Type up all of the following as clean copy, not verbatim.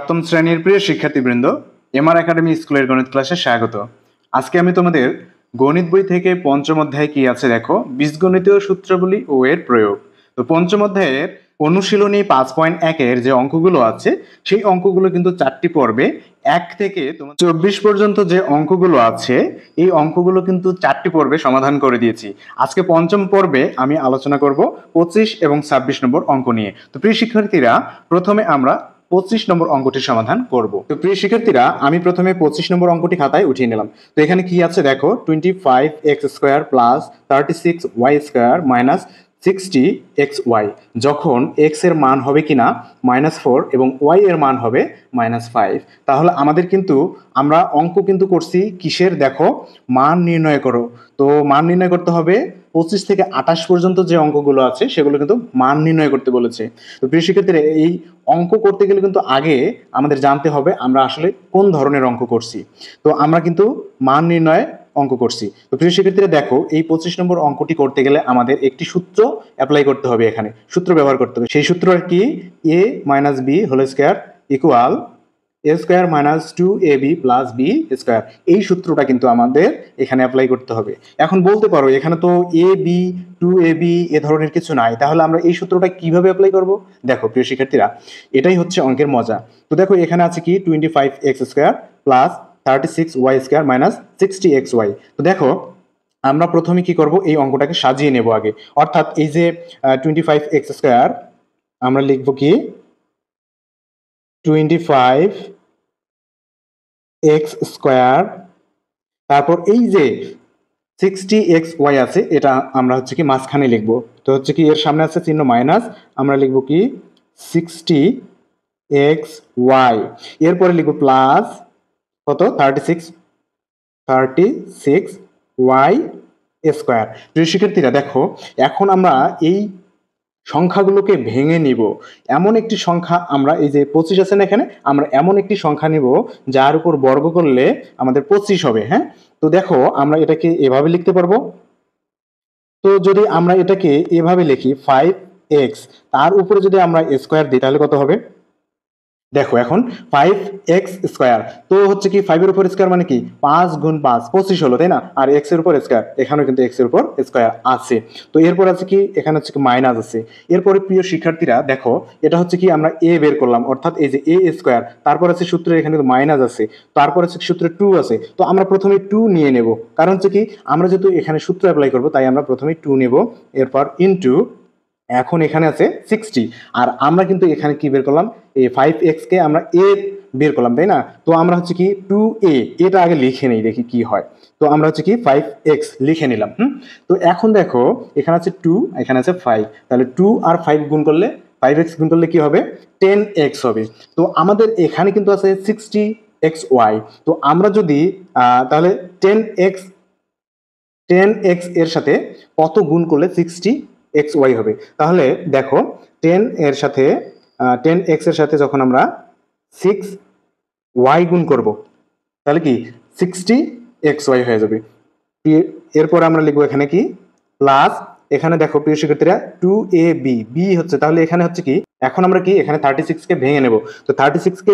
সপ্তম শ্রেণীর প্রিয় শিক্ষার্থীবৃন্দ, এমআর একাডেমি স্কুলের গণিত ক্লাসে স্বাগত। আজকে আমি তোমাদের গণিত বই থেকে পঞ্চম অধ্যায়ে কি আছে দেখো, বীজগণিতীয় সূত্রাবলী ও এর প্রয়োগ। তো পঞ্চম অধ্যায়ের অনুশীলনী 5.1 যে অঙ্কগুলো আছে, সেই অঙ্কগুলো কিন্তু 4টি পর্বে 1 থেকে 24 পর্যন্ত যে অঙ্কগুলো আছে, এই অঙ্কগুলো কিন্তু 4টি পর্বে সমাধান করে দিয়েছি। আজকে পঞ্চম পর্বে আমি আলোচনা করব 25 এবং 26 নম্বর অঙ্ক নিয়ে। তো প্রিয় শিক্ষার্থীরা, প্রথমে আমরা 25 নম্বর অঙ্কটি সমাধান করব। তো প্রিয় শিক্ষার্থীরা, আমি প্রথমে 25 নম্বর অঙ্কটি খাতায় উঠিয়ে নিলাম। তো এখানে কি আছে দেখো, 25x² plus 36y² minus 60xy, যখন x এর মান হবে কিনা -4 এবং y এর মান হবে -5। তাহলে আমাদের কিন্তু আমরা অঙ্ক কিন্তু করছি কিসের, দেখো, মান নির্ণয় করো। তো মান নির্ণয় করতে হবে 25 থেকে 28 পর্যন্ত যে অঙ্কগুলো আছে সেগুলো কিন্তু মান নির্ণয় করতে বলেছে। তো প্রিয় শিক্ষার্থীরা, এই অঙ্ক করতে গেলে কিন্তু আগে আমাদের জানতে হবে আমরা আসলে কোন ধরনের অঙ্ক করছি। তো আমরা কিন্তু মান নির্ণয় অঙ্ক করছি। তো প্রিয় শিক্ষার্থীরা দেখো, এই 25 নম্বর অঙ্কটি করতে গেলে আমাদের একটি সূত্র অ্যাপ্লাই করতে হবে, এখানে সূত্র ব্যবহার করতে হবে। সেই সূত্র কি, a - b whole square equal a² - 2ab + b²। এই সূত্রটা কিন্তু আমাদের এখানে অ্যাপ্লাই করতে হবে। এখন বলতে পারো এখানে তো ab 2ab এ ধরনের কিছু নাই, তাহলে আমরা এই সূত্রটা কিভাবে অ্যাপ্লাই করব? দেখো প্রিয় শিক্ষার্থীরা, এটাই হচ্ছে অঙ্কের মজা। তো দেখো এখানে আছে কি 25x² plus 36y² minus 60xy। তো দেখো আমরা প্রথমে কি করব, এই অঙ্কটাকে সাজিয়ে নেব আগে। অর্থাৎ এই যে 25x² আমরা লিখব কি 25x², তারপর এই যে 60xy আছে, এটা আমরা হচ্ছে কি মাঝখানে লিখব। তো হচ্ছে কি এর সামনে আছে চিহ্ন মাইনাস, আমরা লিখব কি 60xy, এরপরে লিখব প্লাস কত 36y²। প্রিয় শিক্ষার্থীরা দেখো, এখন আমরা এই সংখ্যাগুলোকে ভেঙে নিব। এমন একটি সংখ্যা আমরা, এই যে 25 আছে না এখানে, আমরা এমন একটি সংখ্যা নিব যার উপর বর্গ করলে আমাদের 25 হবে। হ্যাঁ, তো দেখো আমরা এটাকে এভাবে লিখতে পারবো। তো যদি আমরা এটাকে এভাবে লিখি 5x, তার উপরে যদি আমরা স্কয়ার দিই তাহলে কত হবে? দেখো এখন 5x², তো হচ্ছে কি 5 এর উপর স্কয়ার মানে কি 5 গুণ 5 25 হলো, তাই না? আর x এর উপর স্কয়ার, এখানেও কিন্তু x এর উপর স্কয়ার আছে। তো এরপর আছে কি, এখানে হচ্ছে কি মাইনাস আছে। এরপরে প্রিয় শিক্ষার্থীরা দেখো, এটা হচ্ছে কি আমরা a বের করলাম, অর্থাৎ এই যে a², তারপর আছে সূত্রে এখানে মাইনাস আছে, তারপর আছে সূত্রে 2 আছে। তো আমরা প্রথমে 2 নিয়ে নেব, কারণ হচ্ছে কি আমরা যেহেতু এখানে সূত্র অ্যাপ্লাই করব, তাই আমরা প্রথমে 2 নেব। এরপর ইনটু, এখন এখানে আছে 60, আর আমরা কিন্তু এখানে কি বের করলাম, এই 5x কে আমরা a বের করলাম, তাই না? তো আমরা হচ্ছে কি 2a, এটা আগে লিখে নেই, দেখি কি হয়। তো আমরা হচ্ছে কি 5x লিখে নিলাম। তো এখন দেখো এখানে আছে 2, এখানে আছে 5, তাহলে 2 আর 5 গুণ করলে, 5x গুণ করলে কি হবে 10x হবে। তো আমাদের এখানে কিন্তু আছে 60xy। তো আমরা যদি তাহলে 10x এর সাথে কত গুণ করলে 60xy হবে? তাহলে দেখো 10x এর সাথে যখন আমরা 6y গুণ করব, তাহলে কি 60xy হয়ে যাবে। এরপর আমরা লিখবো এখানে কি প্লাস, এখানে দেখো প্রিয় শিক্ষার্থীরা 2ab, b হচ্ছে, তাহলে এখানে হচ্ছে কি, এখন আমরা কি এখানে 36 কে ভেঙে নেব। তো 36 কে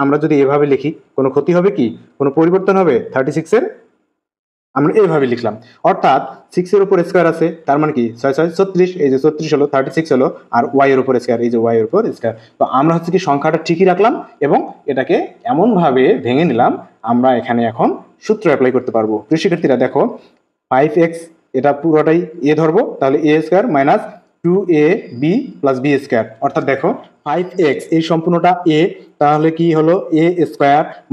আমরা যদি এভাবে লিখি, কোনো ক্ষতি হবে কি, কোনো পরিবর্তন হবে 36 এর? আমরা এইভাবে লিখলাম, অর্থাৎ 6 এর উপর স্কয়ার আছে, তার মানে কি 6 6 36, এই যে 36 হলো, 36 হলো, আর y এর উপর স্কয়ার, এই যে y এর উপর স্কয়ার। তো আমরা হচ্ছে কি সংখ্যাটা ঠিকই রাখলাম এবং এটাকে এমন ভাবে ভেঙে নিলাম, আমরা এখানে এখন সূত্র অ্যাপ্লাই করতে পারবো। প্রিয় শিক্ষার্থীরা দেখো, 5x এটা পুরোটাই a ধরবো, তাহলে a² minus 2ab plus b², অর্থাৎ দেখো 5x এই সম্পূর্ণটা a, তাহলে কি হলো a²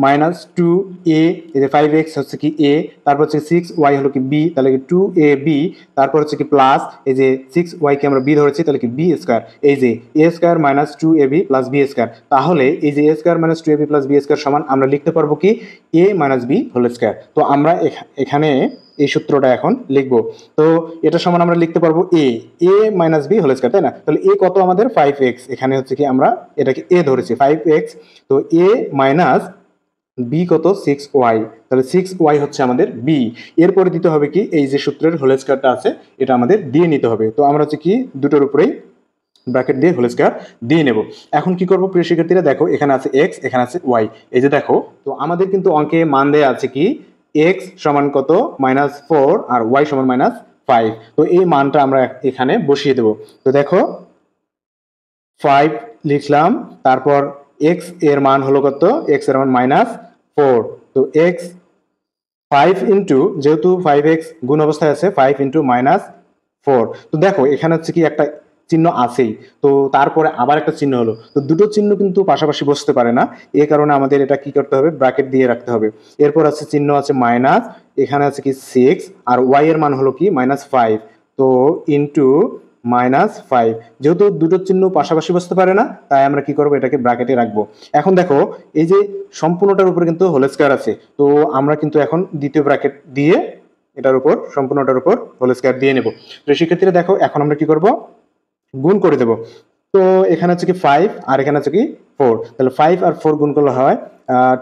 মাইনাস 2a, এই যে 5x হচ্ছে কি a, তারপর হচ্ছে 6y হলো কি b, তাহলে কি 2ab, তারপর হচ্ছে কি প্লাস এই যে 6y কে আমরা b ধরেছি, তাহলে কি b², এই যে a² minus 2ab plus b²। তাহলে এই যে a² minus 2ab plus b² সমান আমরা লিখতে পারবো কি a minus b whole square. তো আমরা এখানে এই সূত্রটা এখন লিখবো। তো এটা সমান আমরা লিখতে পারবো a minus b whole square, তাই না? তাহলে a কত আমাদের 5x, এখানে হচ্ছে কি আমরা এটাকে a ধরেছি 5x, তো a মাইনাস b কত 6y, তাহলে 6y হচ্ছে আমাদের b। এরপরে দিতে হবে কি, এই যে সূত্রের হোল স্কয়ারটা আছে এটা আমাদের দিয়ে নিতে হবে। তো আমরা হচ্ছে কি দুটোর উপরেই ব্র্যাকেট দিয়ে হোল স্কয়ার দিয়ে নেব। এখন কি করব প্রিয় শিক্ষার্থীরা, দেখো এখানে আছে এক্স, এখানে আছে ওয়াই। এই যে দেখো, তো আমাদের কিন্তু অঙ্কে মান দেয়া আছে কি এক্স সমান কত -4 আর ওয়াই সমান -5। তো এই মানটা আমরা এখানে বসিয়ে দেব। তো দেখো 5 লিখলাম, তারপর এক্স এর মান হলো কত, এক্স এর মান -4। তো এক্স 5 ইন্টু, যেহেতু 5x গুণ অবস্থায় আছে, 5 ইন্টু -4। তো দেখো এখানে হচ্ছে কি একটা চিহ্ন আছেই, তো তারপরে আবার একটা চিহ্ন হলো, তো দুটো চিহ্ন কিন্তু পাশাপাশি বসতে পারে না, এই কারণে আমাদের এটা কি করতে হবে, ব্র্যাকেট দিয়ে রাখতে হবে। এরপর আছে চিহ্ন আছে মাইনাস, এখানে আছে কি 6, আর ওয়াই এর মান হলো কি -5। তো ইন্টু -5, যেহেতু দুটো চিহ্ন পাশাপাশি বসতে পারে না, তাই আমরা কি করবো, এটাকে ব্র্যাকেটে রাখবো। এখন দেখো এই যে সম্পূর্ণটার উপরে কিন্তু হোল স্কয়ার আছে, তো আমরা কিন্তু এখন দ্বিতীয় ব্র্যাকেট দিয়ে এটার উপর, সম্পূর্ণটার উপর হোল স্কয়ার দিয়ে নেব। তো শিক্ষার্থীরা দেখো এখন আমরা কি করব, গুণ করে দেব। তো এখানে হচ্ছে কি 5 আর এখানে হচ্ছে কি 4, তাহলে 5 আর 4 গুণ করলে হয়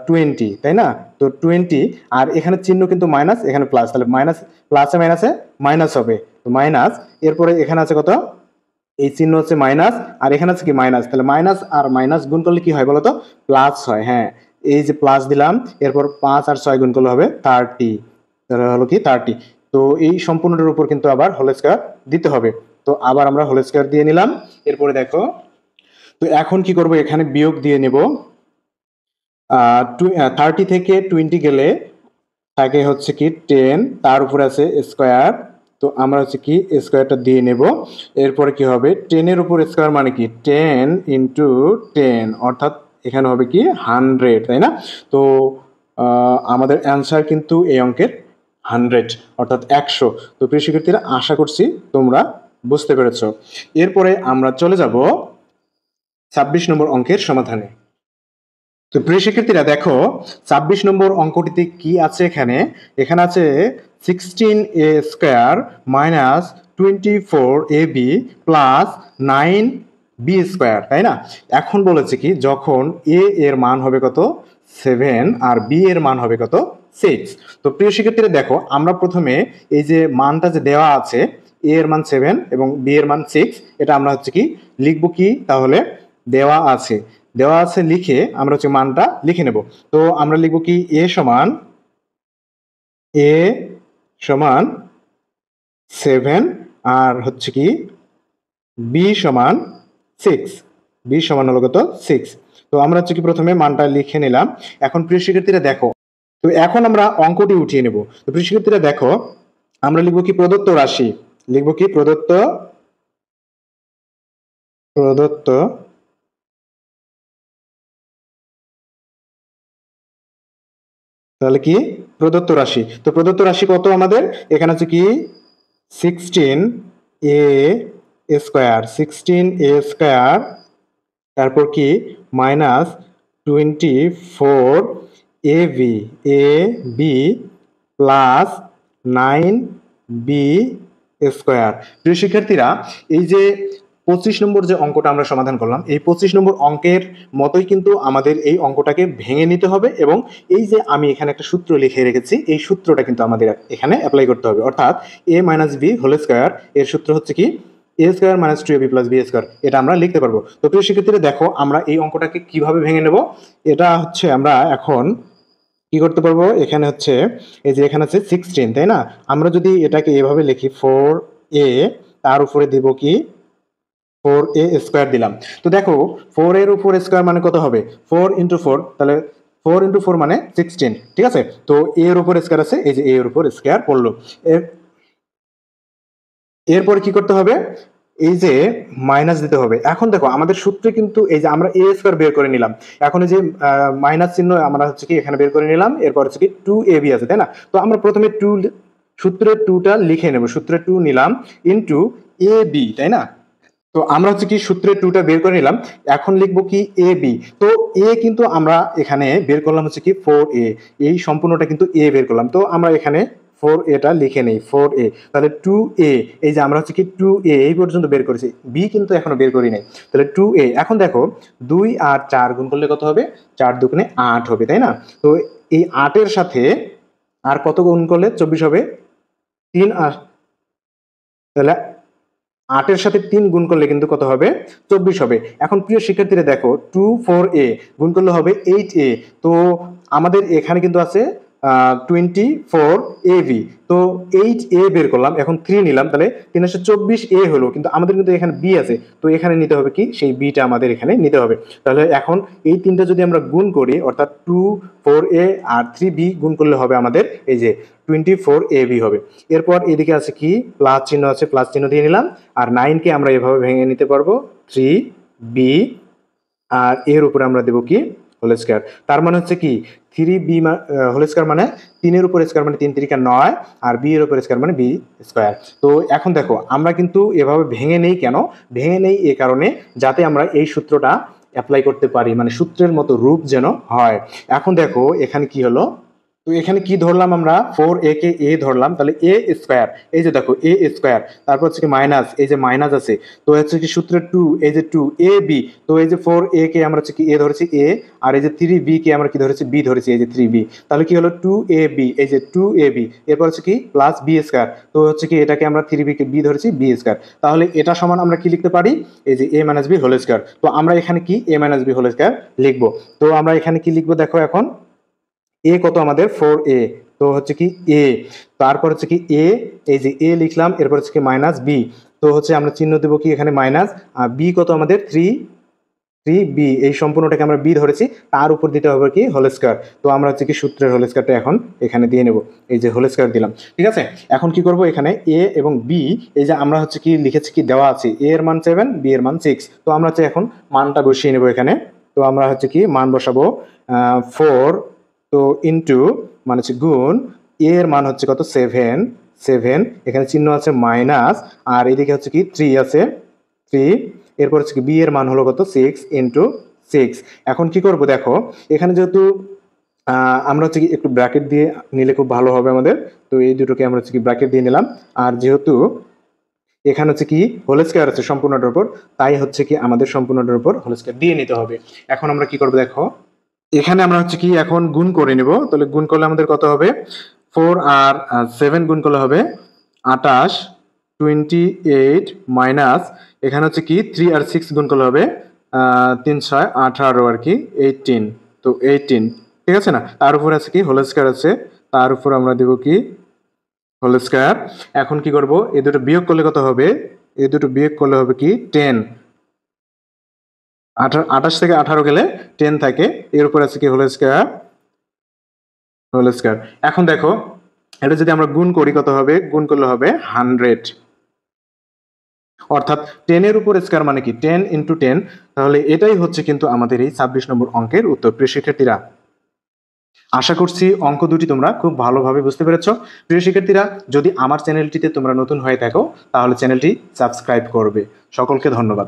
20, তাই না? তো 20, আর এখানে চিহ্ন কিন্তু মাইনাস, এখানে প্লাস, তাহলে মাইনাস প্লাসে মাইনাসে মাইনাস হবে, তো মাইনাস। এরপরে এখানে আছে কত, এই চিহ্ন হচ্ছে মাইনাস, আর এখানে আছে কি মাইনাস, তাহলে মাইনাস আর মাইনাস গুণ করলে কি হয় বলতো, প্লাস হয়। হ্যাঁ, এই যে প্লাস দিলাম, এরপর 5 আর 6 গুণ করলে হবে 30, তাহলে হলো কি 30। তো এই সম্পূর্ণটার উপর কিন্তু আবার হোল স্কয়ার দিতে হবে। তো আবার আমরা হোল স্কয়ার দিয়ে নিলাম। এরপরে দেখো, তো এখন কি করব, এখানে বিয়োগ দিয়ে নেব। 30 থেকে 20 গেলে থাকে হচ্ছে কি 10, তার উপরে আছে স্কয়ার, তো আমরা হচ্ছে কি স্কয়ারটা দিয়ে নেব। এরপরে কি হবে, 10 এর উপর স্কয়ার মানে কি 10 ইন্টু 10, অর্থাৎ এখানে হবে কি 100, তাই না? তো আমাদের অ্যান্সার কিন্তু এই অঙ্কের 100, অর্থাৎ 100। তো প্রিয় শিক্ষার্থীরা, আশা করছি তোমরা বুঝতে পেরেছো। এরপরে আমরা চলে যাব 26 নম্বর অঙ্কের সমাধানে। তো প্রিয় শিক্ষার্থীরা দেখো, 26 নম্বর অঙ্কটিতে কি আছে, এখানে এখানে আছে 16a square minus 24ab plus 9b square, তাই না? এখন বলেছে কি, যখন a এর মান হবে কত 7 আর b এর মান হবে কত 6। তো প্রিয় শিক্ষার্থীরা দেখো, আমরা প্রথমে এই যে মানটা যে দেওয়া আছে, a এর মান 7 এবং b এর মান 6, এটা আমরা হচ্ছে কি লিখবো কি, তাহলে দেওয়া আছে লিখে আমরা হচ্ছে মানটা লিখে নেব। তো আমরা লিখব কি, a সমান 7 আর হচ্ছে কি b সমান 6, b সমান হলো কত 6। তো আমরা হচ্ছে কি প্রথমে মানটা লিখে নিলাম। এখন প্রিয় শিক্ষার্থীরা দেখো, তো এখন আমরা অঙ্কটি উঠিয়ে নেব। তো প্রিয় শিক্ষার্থীরা দেখো, আমরা লিখব কি প্রদত্ত রাশি, লিখব কি প্রদত্ত তাহলে কি প্রদত্ত রাশি। তো প্রদত্ত রাশি কত আমাদের, এখানে আছে কি 16a স্কয়ার, তারপর কি -24ab প্লাস 9b স্কয়ার। প্রিয় শিক্ষার্থীরা, এই যে 25 নম্বর যে অঙ্কটা আমরা সমাধান করলাম, এই 25 নম্বর অঙ্কের মতোই কিন্তু আমাদের এই অঙ্কটাকে ভেঙে নিতে হবে, এবং এই যে আমি এখানে একটা সূত্র লিখে রেখেছি, এই সূত্রটা কিন্তু আমাদের এখানে অ্যাপ্লাই করতে হবে। অর্থাৎ a minus b whole square, এর সূত্র হচ্ছে কি a square minus 2ab plus b square, এটা আমরা লিখতে পারবো। তো প্রিয় শিক্ষার্থীরা দেখো, আমরা এই অঙ্কটাকে কিভাবে ভেঙে নেব, এটা হচ্ছে আমরা এখন কি করতে পারবো, এখানে হচ্ছে এই যে এখানে আছে 16, তাই না? আমরা যদি এটাকে এভাবে লিখি 4a, তার উপরে দিব কি 4a স্কয়ার দিলাম। তো দেখো 4 এর উপর স্কয়ার মানে কত হবে, 4 ইন্টু 4, তাহলে 4 ইন্টু 4 মানে 16, ঠিক আছে? তো a এর উপর স্কয়ার আছে, এই যে a এর উপর স্কয়ার পড়লো। এরপর কি করতে হবে, এই যে মাইনাস দিতে হবে। এখন দেখো আমাদের সূত্রে কিন্তু এই যে আমরা a স্কয়ার বের করে নিলাম, এখন এই যে মাইনাস চিহ্ন আমরা হচ্ছে কি এখানে বের করে নিলাম, এরপর হচ্ছে কি 2ab আছে, তাই না? তো আমরা প্রথমে 2 সূত্রে 2টা লিখে নেব, সূত্রে 2 নিলাম ইনটু ab, তাই না? তো আমরা হচ্ছে কি সূত্রে 2টা বের করে নিলাম, এখন লিখবো কি এ বি। তো এ কিন্তু আমরা এখানে বের করলাম হচ্ছে কি 4a, এই সম্পূর্ণটা কিন্তু এ বের করলাম। তো আমরা এখানে 4a টা লিখে নেই, 4a, তাহলে 2a, এই যে আমরা হচ্ছে কি 2a এই পর্যন্ত বের করেছি, বি কিন্তু এখনো বের করি নাই, তাহলে 2a। এখন দেখো 2 আর 4 গুণ করলে কত হবে, 4 দুগুণে 8 হবে, তাই না? তো এই 8 এর সাথে আর কত গুণ করলে 24 হবে, 3 আর, তাহলে 8-এর সাথে 3 গুণ করলে কিন্তু কত হবে? 24 হবে। এখন প্রিয় শিক্ষার্থীরা দেখো 24a গুণ করলে হবে 8a। তো আমাদের এখানে কিন্তু আছে 24ab। তো 8a বের করলাম, এখন 3 নিলাম, তাহলে 324a হলো, কিন্তু আমাদের কিন্তু এখানে b আছে, তো এখানে নিতে হবে কি? সেই bটা আমাদের এখানে নিতে হবে। তাহলে এখন এই তিনটা যদি আমরা গুণ করি, অর্থাৎ 24a আর 3b গুণ করলে হবে আমাদের এই যে 24ab হবে। এরপর এদিকে আছে কি? প্লাস চিহ্ন আছে, প্লাস চিহ্ন দিয়ে নিলাম। আর 9কে আমরা এভাবে ভেঙে নিতে পারবো, 3b, আর এর উপরে আমরা দেবো কি? Whole square. তার মানে হচ্ছে কি 3b হোল স্কয়ার মানে 3-এর উপর স্কয়ার মানে 3 3 9, আর b এর উপর স্কয়ার মানে b স্কয়ার। তো এখন দেখো আমরা কিন্তু এভাবে ভেঙে নেই কেন? ভেঙে নেই এই কারণে যাতে আমরা এই সূত্রটা অ্যাপ্লাই করতে পারি, মানে সূত্রের মতো রূপ যেন হয়। এখন দেখো এখানে কি হলো, তো এখানে কি ধরলাম আমরা? 4a কে a ধরলাম, তাহলে a স্কয়ার, এই যে দেখো a স্কয়ার, তারপর হচ্ছে কি মাইনাস, এই যে মাইনাস আছে, তো হচ্ছে কি সূত্রের 2, এই যে 2ab, তো এই যে 4a কে আমরা হচ্ছে কি a ধরেছি a, আর এই যে 3b কে আমরা কি ধরেছি? b ধরেছি, এই যে 3b, তাহলে কি হলো 2ab, এই যে 2ab, এরপর হচ্ছে কি প্লাস b স্কয়ার, তো হচ্ছে কি এটাকে আমরা 3b কে b ধরেছি b স্কয়ার, তাহলে এটা সমান আমরা কি লিখতে পারি? এই যে a - b হোল স্কয়ার। তো আমরা এখানে কি a - b হোল স্কয়ার লিখবো। তো আমরা এখানে কি লিখবো দেখো, এখন এ কত আমাদের? 4a, তো হচ্ছে কি a, তারপর হচ্ছে কি a, এই যে a লিখলাম, এরপর হচ্ছে কি মাইনাস b, তো হচ্ছে আমরা চিহ্ন দেবো কি এখানে মাইনাস, আর b কত আমাদের? 3b, এই সম্পূর্ণটাকে আমরা b ধরেছি, তার উপর দিতে হবে কি? Whole square. তো আমরা হচ্ছে কি সূত্রের হোল স্কয়ারটা এখন এখানে দিয়ে নেব, এই যে হোল স্কয়ার দিলাম, ঠিক আছে। এখন কি করব, এখানে a এবং b, এই যে আমরা হচ্ছে কি লিখেছি, কি দেওয়া আছে, a এর মান 7, b এর মান 6, তো আমরা হচ্ছে এখন মানটা বসিয়ে নেব এখানে। তো আমরা হচ্ছে কি মান বসাবো 4, তো ইনটু মানে হচ্ছে গুণ, এর মান হচ্ছে কত? 7, এখানে চিহ্ন আছে মাইনাস, আর এদিকে হচ্ছে কি 3 আছে, 3, এরপর হচ্ছে কি বি এর মান হলো কত? 6 ইনটু 6। এখন কি করব দেখো, এখানে যেহেতু আমরা হচ্ছে কি একটু ব্র্যাকেট দিয়ে নিলে খুব ভালো হবে আমাদের, তো এই দুটোকে আমরা হচ্ছে কি ব্র্যাকেট দিয়ে নিলাম। আর যেহেতু এখানে হচ্ছে কি হোল স্কয়ার আছে সম্পূর্ণটার উপর, তাই হচ্ছে কি আমাদের সম্পূর্ণটার উপর হোল স্কয়ার দিয়ে নিতে হবে। এখন আমরা কি করব দেখো, এখানে আমরা হচ্ছে কি এখন গুণ করে নিব, তাহলে গুণ করলে আমাদের কত হবে? 4 আর 7 গুণ করলে হবে 28, 28 মাইনাস, এখানে হচ্ছে কি 3 আর 6 গুণ করলে হবে 3 6 18 আর কি 18, তো 18, ঠিক আছে না? তার উপর আছে কি হোল স্কয়ার আছে, তার উপর আমরা দেব কি? Whole square. এখন কি করব, এই দুটো বিয়োগ করলে কত হবে? এই দুটো বিয়োগ করলে হবে কি 10, 28 থেকে 18 গেলে 10 থাকে, এর উপর আছে কি হোল স্কয়ার, এখন দেখো এটা যদি আমরা গুণ করি কত হবে? গুণ করলে হবে 100, অর্থাৎ 10 এর উপর স্কয়ার মানে কি 10 ইনটু 10। তাহলে এটাই হচ্ছে কিন্তু আমাদের এই 26 নম্বর অঙ্কের উত্তর। প্রিয় শিক্ষার্থীরা, আশা করছি অঙ্ক দুটি তোমরা খুব ভালোভাবে বুঝতে পেরেছো। প্রিয় শিক্ষার্থীরা, যদি আমার চ্যানেলটিতে তোমরা নতুন হয়ে থাকো তাহলে চ্যানেলটি সাবস্ক্রাইব করবে। সকলকে ধন্যবাদ।